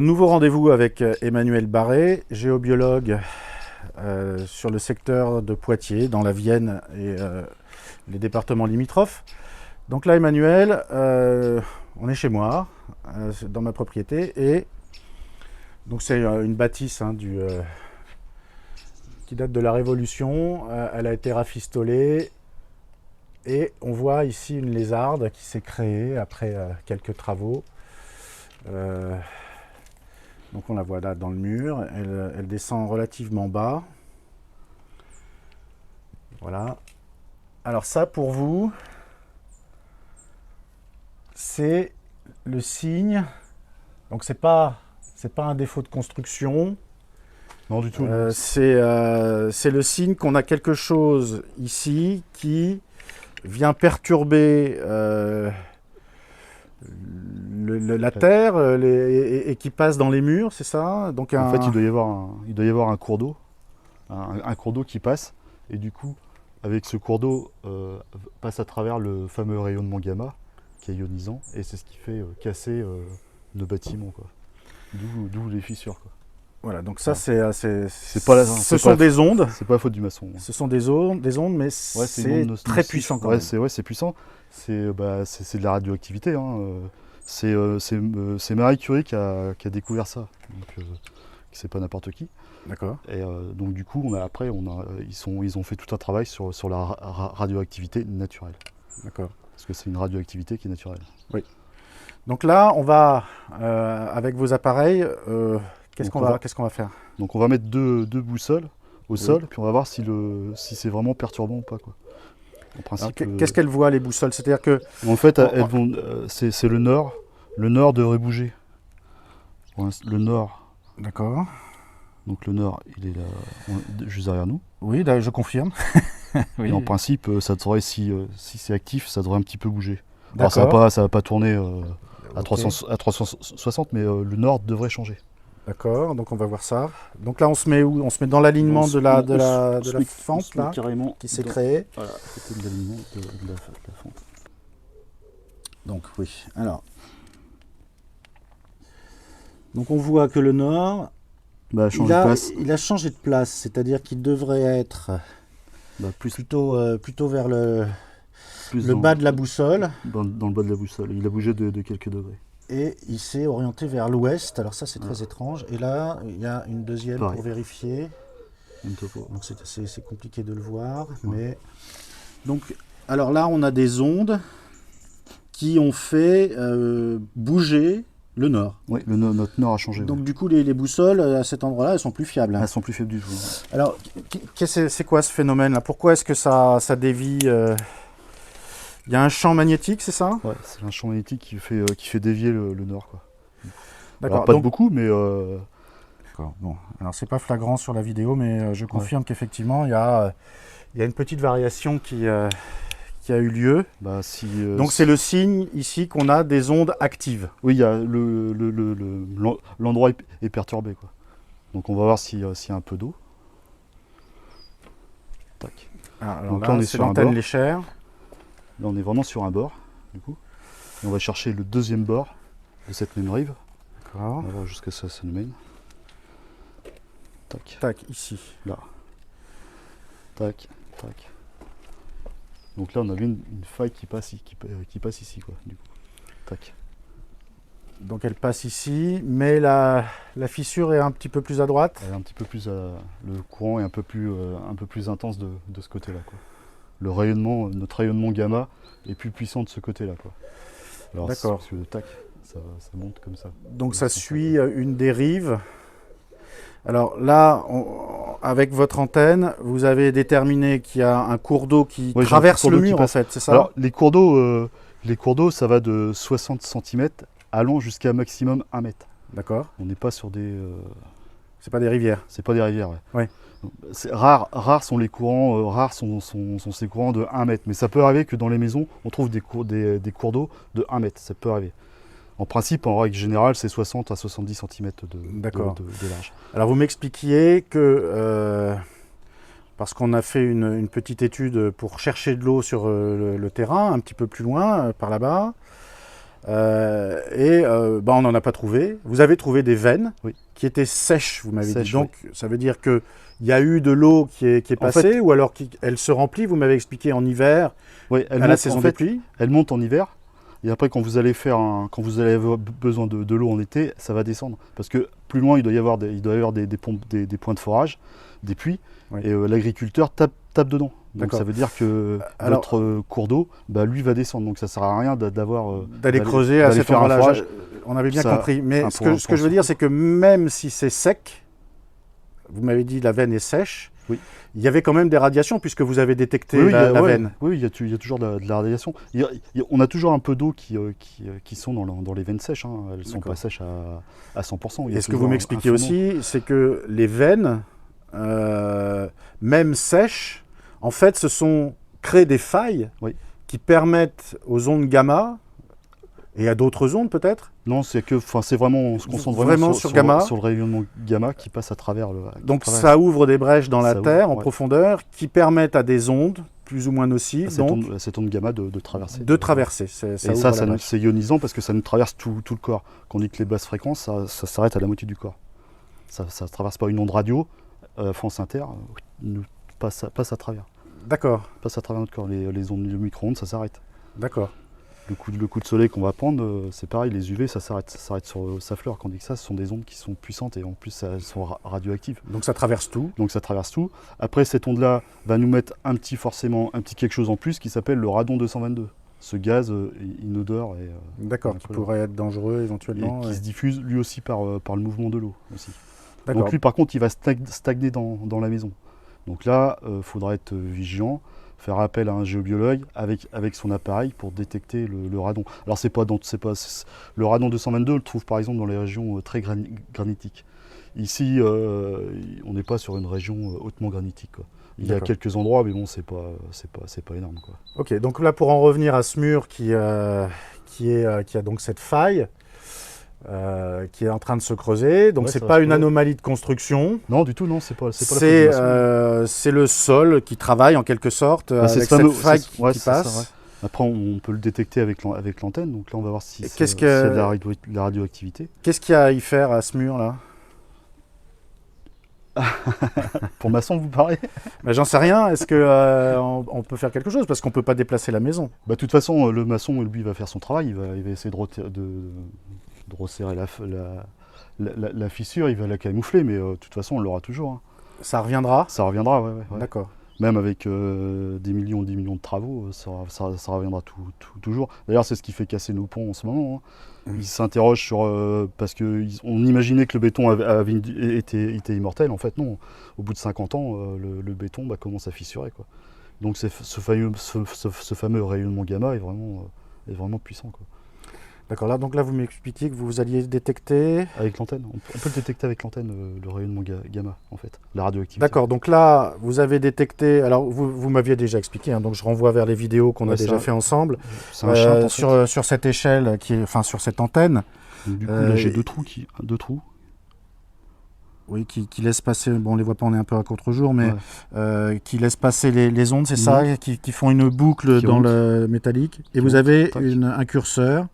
Nouveau rendez-vous avec Emmanuel Barré, géobiologue sur le secteur de Poitiers, dans la Vienne et les départements limitrophes. Donc là, Emmanuel, on est chez moi, dans ma propriété, et donc c'est une bâtisse qui date de la Révolution. Elle a été rafistolée et on voit ici une lézarde qui s'est créée après quelques travaux. Donc on la voit là dans le mur, elle descend relativement bas. Voilà. Alors ça pour vous, c'est le signe. Donc c'est pas un défaut de construction. Non du tout. C'est le signe qu'on a quelque chose ici qui vient perturber la terre et qui passe dans les murs, c'est ça? Donc En fait, il doit y avoir un cours d'eau, un cours d'eau qui passe, et du coup, avec ce cours d'eau, passe à travers le fameux rayonnement gamma, qui est ionisant, et c'est ce qui fait casser nos bâtiments, quoi. D'où les fissures, quoi. Voilà, donc ça, ce sont des ondes. C'est pas la faute du maçon. Ce sont des ondes, mais c'est très puissant quand même. C'est puissant. C'est de la radioactivité. C'est Marie Curie qui a découvert ça. Donc, c'est pas n'importe qui. D'accord. Et donc du coup, ils ont fait tout un travail sur la radioactivité naturelle. D'accord. Parce que c'est une radioactivité qui est naturelle. Oui. Donc là, on va, avec vos appareils, qu'est-ce qu'on va faire? Donc on va mettre deux boussoles au sol, puis on va voir si c'est vraiment perturbant ou pas, quoi. En principe, qu'est-ce qu'elles voient, les boussoles? C'est-à-dire que... En fait, c'est le nord. Le nord devrait bouger. Le nord. D'accord. Donc le nord, il est là, juste derrière nous. Oui, je confirme. Oui. Et en principe, ça devrait, si c'est actif, ça devrait un petit peu bouger. Alors ça va pas tourner à 360, mais le nord devrait changer. D'accord, donc on va voir ça. Donc là, on se met où? On se met dans l'alignement de la fente là, qui s'est créée. Voilà, c'était de l'alignement de la fente. Donc oui, alors. Donc on voit que le nord, il a changé de place, c'est-à-dire qu'il devrait être plutôt vers le bas de la boussole. Dans le bas de la boussole, il a bougé de quelques degrés. Et il s'est orienté vers l'ouest, alors ça c'est très étrange. Et là, il y a une deuxième pour vérifier. Donc c'est compliqué de le voir. Mais... Donc, alors là, on a des ondes qui ont fait bouger le nord. Oui, notre nord a changé. Donc du coup, les boussoles à cet endroit-là, elles sont plus fiables. Elles sont plus fiables du tout. Alors, c'est quoi ce phénomène-là? Pourquoi est-ce que ça dévie Il y a un champ magnétique, c'est ça? Ouais, c'est un champ magnétique qui fait dévier le nord, quoi. D'accord. Pas beaucoup, mais... D'accord. Bon, alors c'est pas flagrant sur la vidéo, mais je confirme qu'effectivement, il y a une petite variation qui a eu lieu. Donc c'est le signe ici qu'on a des ondes actives. Oui, il y a l'endroit est perturbé, quoi. Donc on va voir s'il y a un peu d'eau. Tac. Alors là, c'est l'antenne léchère. Là, on est vraiment sur un bord, du coup. Et on va chercher le deuxième bord de cette même rive. D'accord. On va voir jusqu'à ça nous mène. Tac. Tac, ici. Là. Tac, tac. Donc là, on a une faille qui passe ici, quoi, du coup. Tac. Donc elle passe ici, mais la fissure est un petit peu plus à droite. Elle est un petit peu plus le courant est un peu plus intense de ce côté-là, quoi. Notre rayonnement gamma est plus puissant de ce côté-là, quoi. Alors, d'accord. Tac, ça monte comme ça. Donc ça suit une dérive. Alors là, avec votre antenne, vous avez déterminé qu'il y a un cours d'eau qui traverse le mur, en fait, c'est ça? Alors les cours d'eau, ça va de 60 cm allant jusqu'à maximum 1 mètre. D'accord. On n'est pas sur des... C'est pas des rivières. C'est pas des rivières, ouais. Ouais. Rares sont les courants, rares sont ces courants de 1 mètre. Mais ça peut arriver que dans les maisons, on trouve des cours d'eau de 1 mètre. Ça peut arriver. En principe, en règle générale, c'est 60 à 70 cm de large. Alors vous m'expliquiez que, parce qu'on a fait une petite étude pour chercher de l'eau sur le terrain, un petit peu plus loin, par là-bas, On n'en a pas trouvé. Vous avez trouvé des veines Oui. qui étaient sèches, vous m'avez dit. Sèches, Donc, ça veut dire qu'il y a eu de l'eau qui est En passée, fait- ou alors elle se remplit, vous m'avez expliqué, en hiver, Oui, à la saison des pluies. elle monte en hiver. Et après, quand vous allez avoir besoin de l'eau en été, ça va descendre. Parce que plus loin, il doit y avoir des pompes, des points de forage, des puits. Oui. Et l'agriculteur tape dedans. Donc D'accord. ça veut dire que Alors- notre cours d'eau, lui va descendre. Donc ça sert à rien D'aller creuser à d'aller cet faire un endroit-là. forage. On avait bien Ça, compris. Mais un ce point- que je veux dire, c'est que même si c'est sec, vous m'avez dit la veine est sèche, Oui. il y avait quand même des radiations, puisque vous avez détecté Oui, la ouais, veine. oui, il y a toujours de la radiation. On a toujours un peu d'eau qui sont dans les veines sèches. Hein. Elles ne sont D'accord. pas sèches à 100%. Il y a Et ce que toujours vous un m'expliquez fondement. aussi, c'est que les veines, même sèches, en fait, créent des failles Oui. qui permettent aux ondes gamma, et à d'autres ondes peut-être. Non, c'est vraiment, on se concentre Vraiment vraiment sur gamma. sur le rayonnement gamma qui passe à travers le. Donc ça ouvre des brèches dans la Ça Terre ouvre, en ouais. profondeur qui permettent à des ondes plus ou moins nocives Cette onde gamma de traverser. de traverser. Et ouvre ça, la brèche. c'est ionisant parce que ça nous traverse tout le corps. Quand on dit que les basses fréquences, ça s'arrête à la moitié du corps. Ça ne traverse pas une onde radio. France Inter passe à travers. D'accord, Passe à travers notre corps. Les ondes de micro-ondes, ça s'arrête. d'accord. Le coup de soleil qu'on va prendre, c'est pareil, les UV, ça s'arrête sur sa fleur. Tandis que ça, ce sont des ondes qui sont puissantes et en plus, elles sont radioactives. Donc ça traverse tout. Donc ça traverse tout. Après, cette onde-là va nous mettre forcément un petit quelque chose en plus qui s'appelle le radon 222. Ce gaz inodore D'accord, qui pourrait être dangereux et éventuellement. qui se diffuse lui aussi par le mouvement de l'eau aussi. D'accord. Donc lui, par contre, il va stagner dans la maison. Donc là, il faudra être vigilant, faire appel à un géobiologue avec son appareil pour détecter le radon. Alors le radon 222, on le trouve par exemple dans les régions très granitiques. Ici, on n'est pas sur une région hautement granitique, quoi. Il y a quelques endroits, mais bon, c'est pas énorme, quoi. Ok, donc là pour en revenir à ce mur qui a donc cette faille qui est en train de se creuser, donc Ouais, c'est ça va pas se une creuser. anomalie de construction. Non, du tout, non, c'est pas la faute de C'est maçon. c'est le sol qui travaille en quelque sorte C'est avec ce cette fameux- faille c'est- ouais, qui c'est ça, passe. ouais. Après, on peut le détecter avec l'antenne, donc là, on va voir si Et c'est qu'est-ce s'il y a que- de la radioactivité. Qu'est-ce qu'il y a à y faire à ce mur là? Pour maçon, vous parlez? Ben, j'en sais rien. Est-ce que on peut faire quelque chose parce qu'on peut pas déplacer la maison? De toute façon, le maçon, lui, va faire son travail. Il va essayer de resserrer la fissure, il va la camoufler, mais de toute façon, on l'aura toujours. Hein. Ça reviendra. Ça reviendra, ouais. D'accord. Même avec des millions de travaux, ça reviendra toujours. D'ailleurs, c'est ce qui fait casser nos ponts en ce moment. Hein. Ils s'interrogent sur... parce qu'on imaginait que le béton avait été immortel. En fait, non. Au bout de 50 ans, le béton commence à fissurer, quoi. Donc ce fameux rayonnement gamma est vraiment puissant, quoi. D'accord. Donc là, vous m'expliquiez que vous alliez détecter. Avec l'antenne. On peut le détecter avec l'antenne, le rayonnement gamma, en fait. La radioactivité. D'accord. Donc là, vous avez détecté. Alors, vous m'aviez déjà expliqué. Hein, donc, je renvoie vers les vidéos qu'on a déjà fait ensemble. C'est un chant, en fait. Sur cette échelle, sur cette antenne. Donc, du coup, là, j'ai deux trous. Oui, qui laisse passer. Bon, on les voit pas, on est un peu à contre-jour, mais qui laisse passer les ondes, c'est ça, qui font une boucle dans le métallique. Et vous avez un curseur.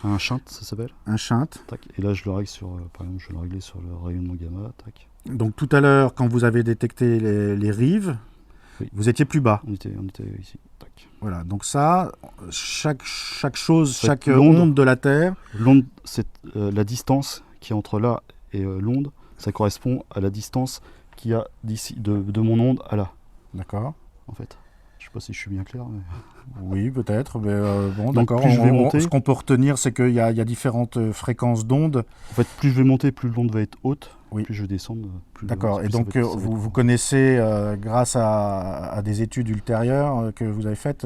Un shunt, ça s'appelle. Un shunt. Tac. Et là, je le règle par exemple, je vais le régler sur le rayonnement gamma. Tac. Donc tout à l'heure, quand vous avez détecté les rives, oui. Vous étiez plus bas. On était ici. Tac. Voilà. Donc ça, chaque chose, fait, chaque onde de la Terre. L'onde, c'est la distance qui est entre là et l'onde. Ça correspond à la distance qu'il y a d'ici, de mon onde à là. D'accord. En fait. Je sais pas si je suis bien clair. Mais... Oui, peut-être. Mais bon, donc, d'accord. Ce qu'on peut retenir, c'est qu'il y a différentes fréquences d'ondes. En fait, plus je vais monter, plus l'onde va être haute. Oui. Plus je vais descendre, plus. D'accord. Et donc, vous connaissez, grâce à des études ultérieures que vous avez faites,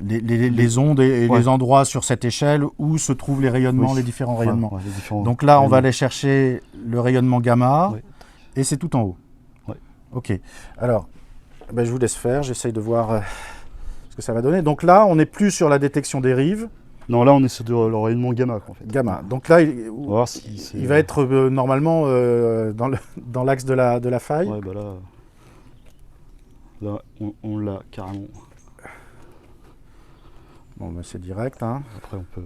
les ondes et les endroits sur cette échelle où se trouvent les rayonnements, les différents rayonnements. Donc là, on va aller chercher le rayonnement gamma et c'est tout en haut. Ouais. Ok. Alors, je vous laisse faire. J'essaye de voir ce que ça va donner. Donc là, on n'est plus sur la détection des rives. Non, là, on est sur le rayonnement gamma, en fait. Gamma. Donc là, il va être normalement dans l'axe de la faille. Ouais, là on l'a carrément. Bon, bah, c'est direct. Hein. Après, on peut...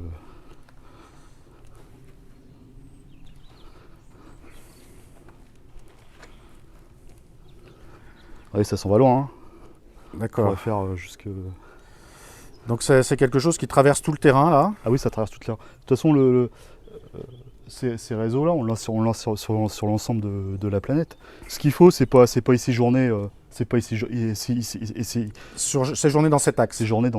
Oui, ça s'en va loin. Hein. On D'accord. va faire jusque... Donc c'est quelque chose qui traverse tout le terrain là. Ah oui, ça traverse toute la... De toute façon, ces réseaux-là, on lance sur l'ensemble de la planète. Ce qu'il faut, c'est pas ici journée... c'est pas ici... Sur séjourner dans cet axe. séjourner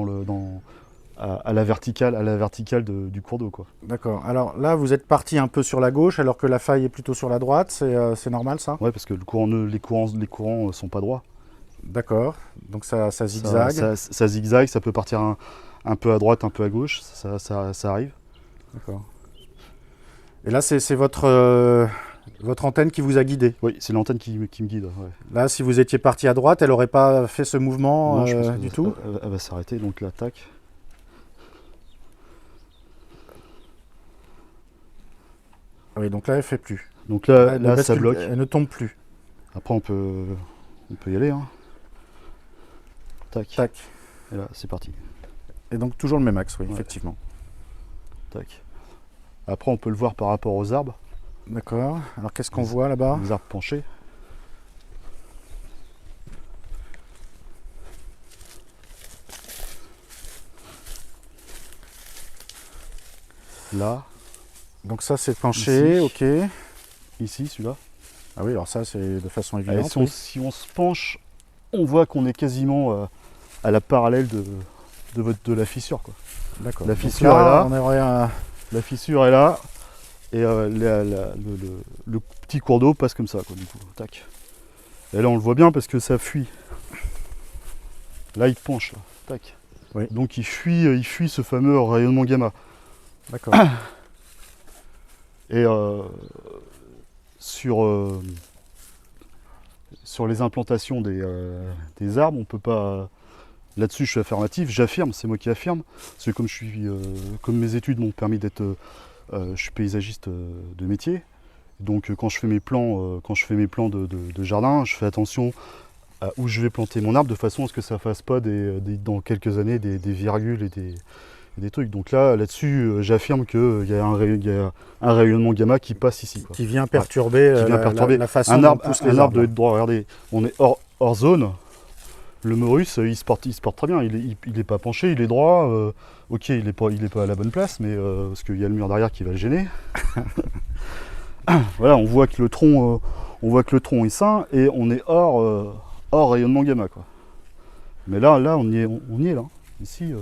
à la verticale du cours d'eau, quoi. D'accord. Alors là, vous êtes parti un peu sur la gauche alors que la faille est plutôt sur la droite. C'est normal ça? Ouais, parce que les courants sont pas droits. D'accord. Donc ça zigzague. Ça zigzague, ça peut partir un peu à droite, un peu à gauche, ça arrive. D'accord. Et là, c'est votre antenne qui vous a guidé. Oui, c'est l'antenne qui me guide. Ouais. Là, si vous étiez parti à droite, elle n'aurait pas fait ce mouvement Non, je pense du tout. Elle va s'arrêter, donc là, tac. Oui, donc là, elle ne fait plus. Donc là, Elle ne ça bascule- bloque. Elle ne tombe plus. Après, on peut y aller. Hein. Tac. Tac. Et là, c'est parti. Et donc toujours le même axe, oui, Ouais. effectivement. Tac. Après, on peut le voir par rapport aux arbres. D'accord. Alors qu'est-ce qu'on voit là-bas? Les arbres penchés. Là, Donc ça, c'est penché, Ici. ok. ici, celui-là. Ah oui, alors ça, c'est de façon Et évidente. si, on, oui. si on se penche, on voit qu'on est quasiment à la parallèle de la fissure, quoi. D'accord. la Donc fissure est là. On aurait un... La fissure est là. Et le petit cours d'eau passe comme ça, quoi, du coup. Tac. Et là, on le voit bien parce que ça fuit. Là, il penche, là. Tac. Oui. Donc, il fuit ce fameux rayonnement gamma. D'accord. Et sur les implantations des arbres, on peut pas. Là-dessus, je suis affirmatif, j'affirme, c'est moi qui affirme. Parce que comme mes études m'ont permis d'être. Je suis paysagiste de métier. Donc quand je fais mes plans, de jardin, je fais attention à où je vais planter mon arbre de façon à ce que ça fasse pas dans quelques années des virgules et des trucs. Donc là-dessus, j'affirme qu'il y a un rayonnement gamma qui passe ici, quoi. Qui vient perturber, Qui vient perturber. la façon Un dont arbre, poussent un les arbre arbres. doit être droit. Regardez, on est hors zone. Le Maurus, il se porte très bien. Il est pas penché, il est droit. Ok, il est pas à la bonne place, mais parce qu'il y a le mur derrière qui va le gêner. Voilà, on voit que le tronc est sain et on est hors rayonnement gamma, quoi. Mais là, on y est là. Ici,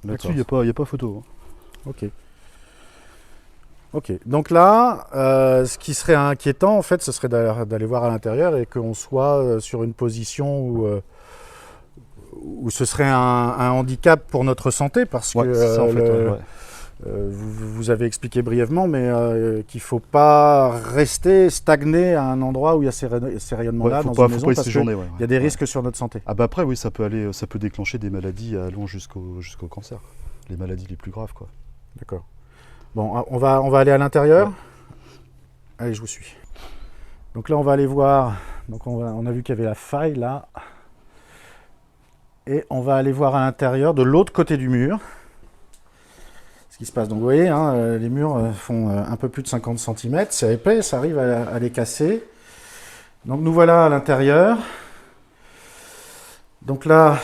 là-dessus, il n'y a pas photo. Hein. Ok. Ok. Donc là, ce qui serait inquiétant, en fait, ce serait d'aller voir à l'intérieur et qu'on soit sur une position où ce serait un handicap pour notre santé, parce Ouais, que c'est ça, en fait, ouais. vous avez expliqué brièvement, mais qu'il ne faut pas rester stagné à un endroit où il y a ces rayonnements-là dans une maison, pas y parce séjourner. qu'il Ouais. y a des risques sur notre santé. Ah bah après, oui, ça peut déclencher des maladies allant jusqu'au cancer. Les maladies les plus graves, quoi. D'accord. Bon, on va aller à l'intérieur. Ouais. Allez, je vous suis. Donc là, on va aller voir. Donc on a vu qu'il y avait la faille là. Et on va aller voir à l'intérieur, de l'autre côté du mur, ce qui se passe. Donc vous voyez, hein, les murs font un peu plus de 50 cm. C'est épais, ça arrive à les casser. Donc nous voilà à l'intérieur. Donc là,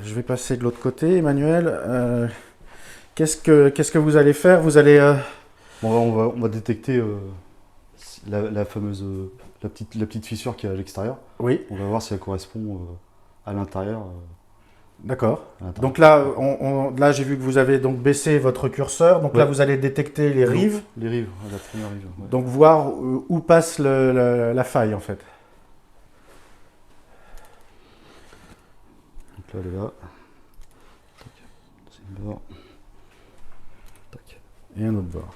je vais passer de l'autre côté, Emmanuel. Qu'est-ce que vous allez faire? Vous allez... Bon, on va détecter la fameuse la petite fissure qui est à l'extérieur. Oui, On va voir si elle correspond à l'intérieur. d'accord. À l'intérieur. Donc là, là j'ai vu que vous avez donc baissé votre curseur. Donc là, Ouais. vous allez détecter les rives. Les rives, la première rive. Ouais. Donc voir où passe la faille en fait. Donc là, elle est là. Tac. C'est une bord. Tac. Et un autre bord.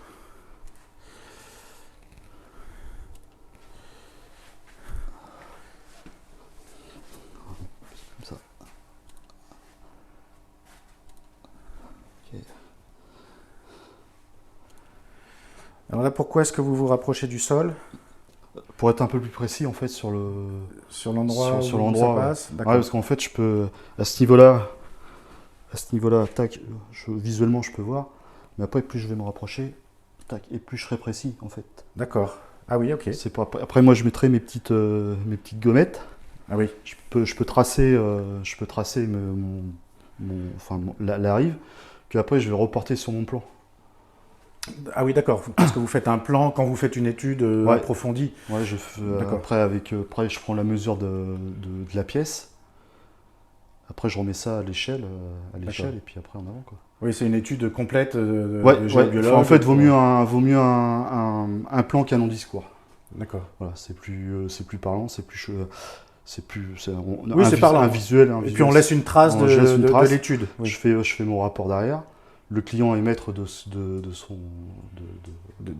Comme ça. Ok. Alors là, pourquoi est-ce que vous vous rapprochez du sol? Pour être un peu plus précis, en fait, sur Sur l'endroit sur où l'endroit, ça passe? ouais, D'accord. parce qu'en fait, je peux, à ce niveau-là, à ce niveau-là, tac, visuellement je peux voir, mais après plus je vais me rapprocher, tac, et plus je serai précis en fait. D'accord. Ah oui, ok. C'est pas, après moi je mettrai mes petites gommettes. Ah oui. Je peux tracer, la rive, puis après je vais reporter sur mon plan. Ah oui, d'accord. Parce que vous faites un plan quand vous faites une étude Ouais. approfondie. Ouais, après je prends la mesure de la pièce. Après je remets ça à l'échelle, D'accord. et puis après en avant quoi. Oui, c'est une étude complète de Ouais. géobiologue. Enfin, en fait, vaut mieux un plan qu'un long discours. D'accord. Voilà, c'est plus parlant, c'est plus Oui, c'est parlant. un visuel. Et puis on laisse une trace On laisse une trace. de l'étude. Oui. Je fais mon rapport derrière. Le client est maître de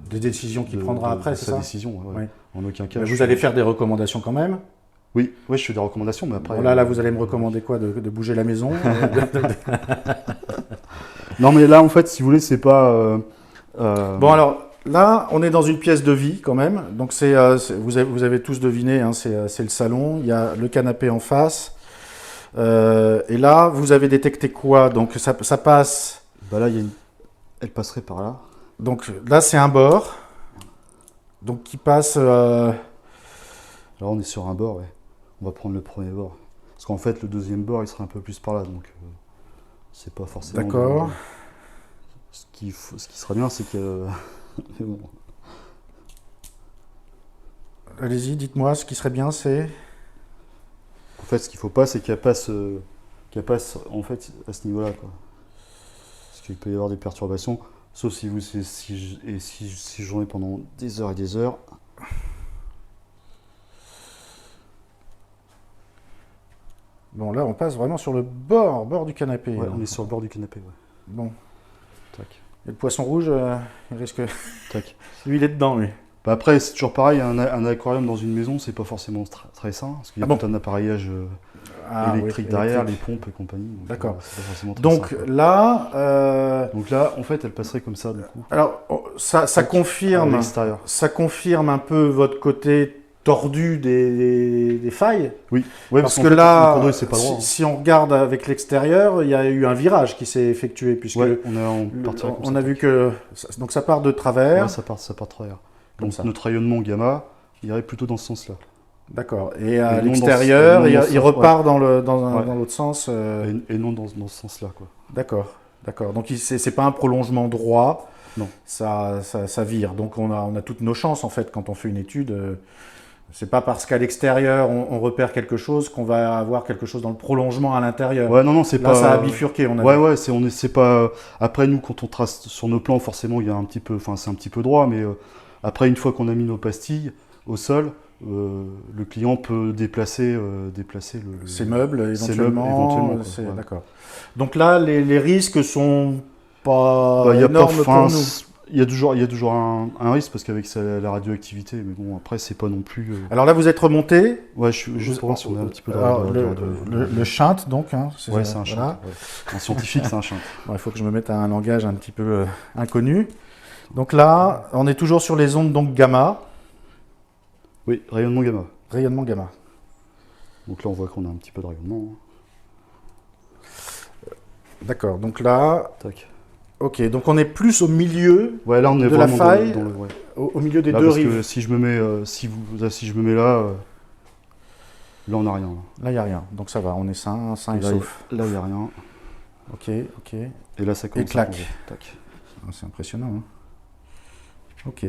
Des décisions qu'il prendra après, c'est sa ça? décision. Ouais. Oui. En aucun cas. Vous allez faire des recommandations quand même? Oui, je fais des recommandations, mais après. Bon, là, vous allez me recommander quoi? De bouger la maison? Non, mais là, en fait, si vous voulez, c'est pas. Bon, alors là, on est dans une pièce de vie quand même. Donc, vous avez tous deviné, hein, c'est le salon. Il y a le canapé en face. Et là, vous avez détecté quoi? Donc, ça passe. Bah là, elle passerait par là. Donc, là, c'est un bord. Donc, qui passe. Là, on est sur un bord, ouais. On va prendre le premier bord. Parce qu'en fait, le deuxième bord, il serait un peu plus par là. Donc, c'est pas forcément. D'accord. Ce qui serait bien, c'est que. Mais bon. Allez-y, dites-moi, ce qui serait bien, c'est. En fait, ce qu'il faut pas, c'est qu'elle passe en fait à ce niveau-là, quoi. Parce qu'il peut y avoir des perturbations, sauf si j'en ai pendant des heures et des heures. Bon, là, on passe vraiment sur le bord du canapé. Ouais, on est sur le bord du canapé, ouais. Bon. Tac. Et le poisson rouge, il risque. Tac. Lui, il est dedans, lui. Bah après, c'est toujours pareil, un aquarium dans une maison, c'est pas forcément très sain, parce qu'il y a tout un appareillage électrique derrière, les pompes et compagnie. D'accord. C'est pas forcément très Donc sain, quoi. là. Donc là, en fait, elle passerait comme ça, du coup. Alors, ça À confirme. l'extérieur. Ça confirme un peu votre côté tordu des failles. Oui. Ouais, Parce qu'en que fait, là, le cours d'eau, c'est pas droit, hein. si on regarde avec l'extérieur, il y a eu un virage qui s'est effectué puisque Ouais, on a vu que donc ça part de travers. Ouais, ça part de travers. Comme Donc ça. notre rayonnement gamma irait plutôt dans ce sens-là. D'accord. Et à Et non l'extérieur, il repart dans Ouais. l'autre sens. Et non dans ce sens-là, quoi. D'accord. Donc c'est pas un prolongement droit. Non. Ça vire. Donc on a toutes nos chances en fait quand on fait une étude. C'est pas parce qu'à l'extérieur on repère quelque chose qu'on va avoir quelque chose dans le prolongement à l'intérieur. Ouais, non, c'est Là, pas. ça a bifurqué, on a Ouais, vu. ouais, c'est pas. Après, nous, quand on trace sur nos plans, forcément, il y a un petit peu. Enfin, c'est un petit peu droit, mais après, une fois qu'on a mis nos pastilles au sol, le client peut déplacer Ces meubles, ces éventuellement. meubles, éventuellement, quoi. Ouais. D'accord. Donc là, les risques sont pas Bah, énormes pour nous. Il y a toujours un risque parce qu'avec la radioactivité, mais bon, après, c'est pas non plus. Alors là, vous êtes remonté. Ouais, je suis juste pour voir si on a un petit peu de Alors, radio. le shunt, donc. Hein, Ouais, c'est un shunt. voilà. Ouais. Un scientifique, c'est un shunt. Bon, il faut que je me mette à un langage un petit peu inconnu. Donc là, on est toujours sur les ondes donc gamma, Oui, rayonnement gamma. rayonnement gamma. Donc là, on voit qu'on a un petit peu de rayonnement, hein. D'accord. Donc là, Tac. ok. Donc on est plus au milieu, Ouais, là, on est De la vraiment faille. dans le. Ouais. au milieu des Là, deux parce rives. que si je me mets, si je me mets là, là, on n'a rien. Là, Là, il n'y a rien. Donc ça va. On est sain et là, sauf. il n'y a rien. Ok. Et là, ça commence. Et clac. à tomber. Tac. Ah, c'est impressionnant. Hein. Ok.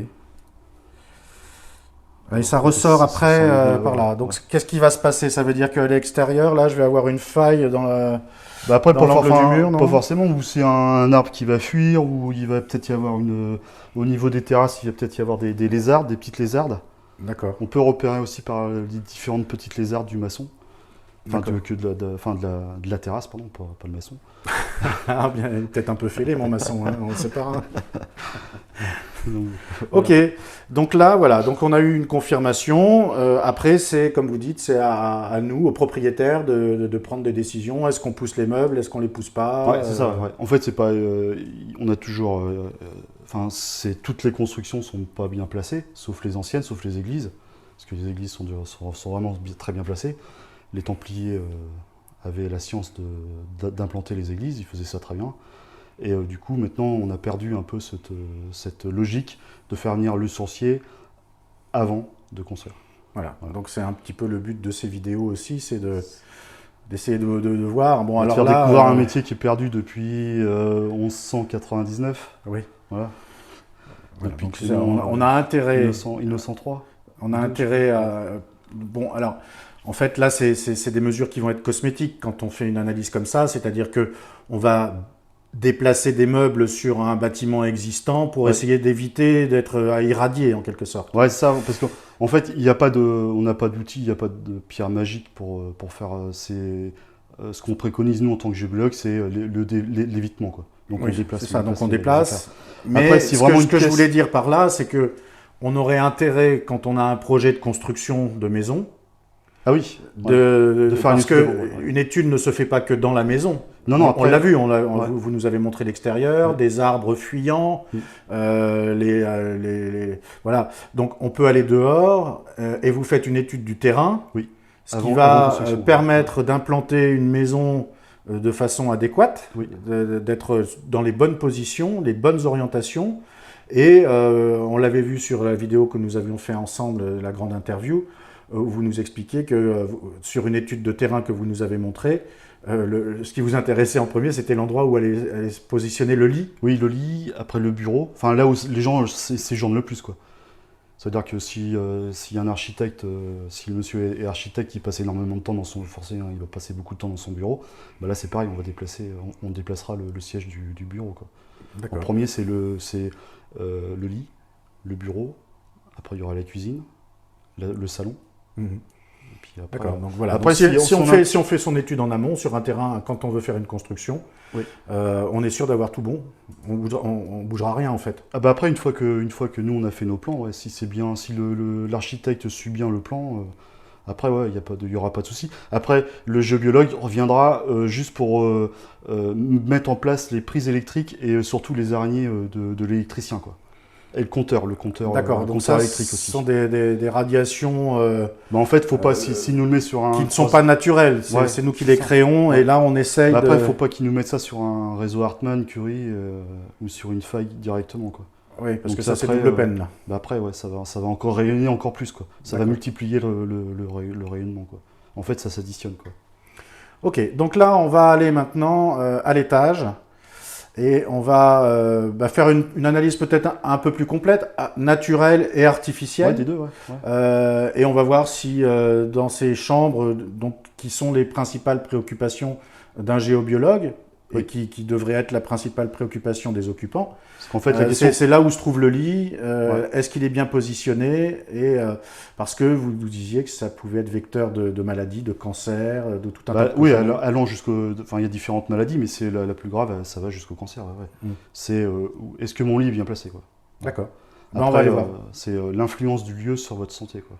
Et ça ressort après par là. Donc qu'est-ce qui va se passer? Ça veut dire qu'à l'extérieur, là, je vais avoir une faille dans la... Bah après, Dans l'angle du mur, non? pas forcément, ou c'est un arbre qui va fuir, ou il va peut-être y avoir au niveau des terrasses, il va peut-être y avoir des lézardes, des petites lézardes. D'accord. On peut repérer aussi par les différentes petites lézardes du maçon. Enfin, de la terrasse, pardon, pas le maçon. Ah, bien, il est peut-être un peu fêlé, mon maçon, hein, on ne sait pas. Hein. Donc, Ok, donc là, voilà, donc on a eu une confirmation. Après, c'est, comme vous dites, c'est à nous, aux propriétaires, de prendre des décisions. Est-ce qu'on pousse les meubles? Est-ce qu'on les pousse pas? Ouais, c'est ça. Ouais. En fait, c'est pas. On a toujours. Enfin, toutes les constructions sont pas bien placées, sauf les anciennes, sauf les églises, parce que les églises sont vraiment très bien placées. Les Templiers avait la science d'implanter les églises, il faisait ça très bien. Et du coup, maintenant, on a perdu un peu cette logique de faire venir le sourcier avant de construire. Voilà. Donc c'est un petit peu le but de ces vidéos aussi, c'est d'essayer de voir. Bon, De alors faire là, découvrir un métier qui est perdu depuis 1199. oui. Voilà. Voilà, Depuis donc Clément, on a intérêt. 1903. On a intérêt à. Bon, alors, en fait, là, c'est des mesures qui vont être cosmétiques quand on fait une analyse comme ça, c'est-à-dire que on va déplacer des meubles sur un bâtiment existant pour essayer d'éviter d'être irradié en quelque sorte. Ouais, c'est ça, parce qu'en fait, on n'a pas d'outils, il n'y a pas de pierre magique pour faire ce qu'on préconise nous en tant que géologue, c'est l'évitement, quoi. Donc Oui, on déplace. c'est ça, donc on les déplace. affaires. Mais Après, si vraiment ce une que je pièce- voulais dire par là, c'est que on aurait intérêt, quand on a un projet de construction de maison, Ah oui. de faire parce une étude, qu'une étude ne se fait pas que dans la maison. Non, On après- l'a vu, Ouais. vous nous avez montré l'extérieur, des arbres fuyants, Mm. voilà. Donc on peut aller dehors et vous faites une étude du terrain, Oui. ce Avant- qui va avant construction. permettre d'implanter une maison de façon adéquate, Oui. d'être dans les bonnes positions, les bonnes orientations. Et on l'avait vu sur la vidéo que nous avions fait ensemble, la grande interview, où vous nous expliquiez que sur une étude de terrain que vous nous avez montrée, ce qui vous intéressait en premier, c'était l'endroit où allait se positionner le lit. Oui, le lit, après le bureau, enfin là où les gens séjournent le plus, quoi. C'est-à-dire que si un architecte, si le monsieur est architecte, il passe énormément de temps dans son, forcément, il va passer beaucoup de temps dans son bureau. Bah là, c'est pareil, on déplacera le siège du bureau, quoi. En premier, c'est le lit, le bureau. Après, il y aura la cuisine, le salon. Mhm. Et puis après, D'accord, donc voilà. Après, Donc, si on a- fait son étude en amont sur un terrain, quand on veut faire une construction, Oui. on est sûr d'avoir tout bon. On bougera rien en fait. Ah bah après, une fois que nous on a fait nos plans, ouais, si c'est bien, si l'architecte suit bien le plan, après ouais, il y aura pas de souci. Après, le géobiologue reviendra juste pour mettre en place les prises électriques et surtout les araignées de l'électricien, quoi. Et le compteur D'accord, donc compteur ça, électrique ce aussi. sont des radiations Bah en fait, faut pas si nous le met sur un qui ne sont pas naturelles. C'est Ouais, c'est nous qui c'est les ça. créons Ouais. et là on essaye Bah après, de. faut pas qu'ils nous mettent ça sur un réseau Hartmann, Curie ou sur une faille directement, quoi. Oui, parce Donc que ça c'est après, double peine là. Bah après, ouais, ça va encore rayonner encore plus, quoi. Ça va D'accord. multiplier le rayonnement, quoi. En fait, ça s'additionne, quoi. Ok, donc là on va aller maintenant à l'étage et on va faire une analyse peut-être un peu plus complète, naturelle et Ouais, artificielle. des deux, ouais. Et on va voir si dans ces chambres, donc, qui sont les principales préoccupations d'un géobiologue, et Oui. qui devrait être la principale préoccupation des occupants, Parce qu'en fait, la question, c'est là où se trouve le lit, Ouais. est-ce qu'il est bien positionné, et parce que vous disiez que ça pouvait être vecteur de maladies, de cancer, de tout un tas de oui, cochonneries. allant enfin, il y a différentes maladies, mais c'est la plus grave, ça va jusqu'au cancer, ouais. Mm. C'est, est-ce que mon lit est bien placé, quoi. D'accord. Ben, Après, on va aller voir. c'est l'influence du lieu sur votre santé, quoi.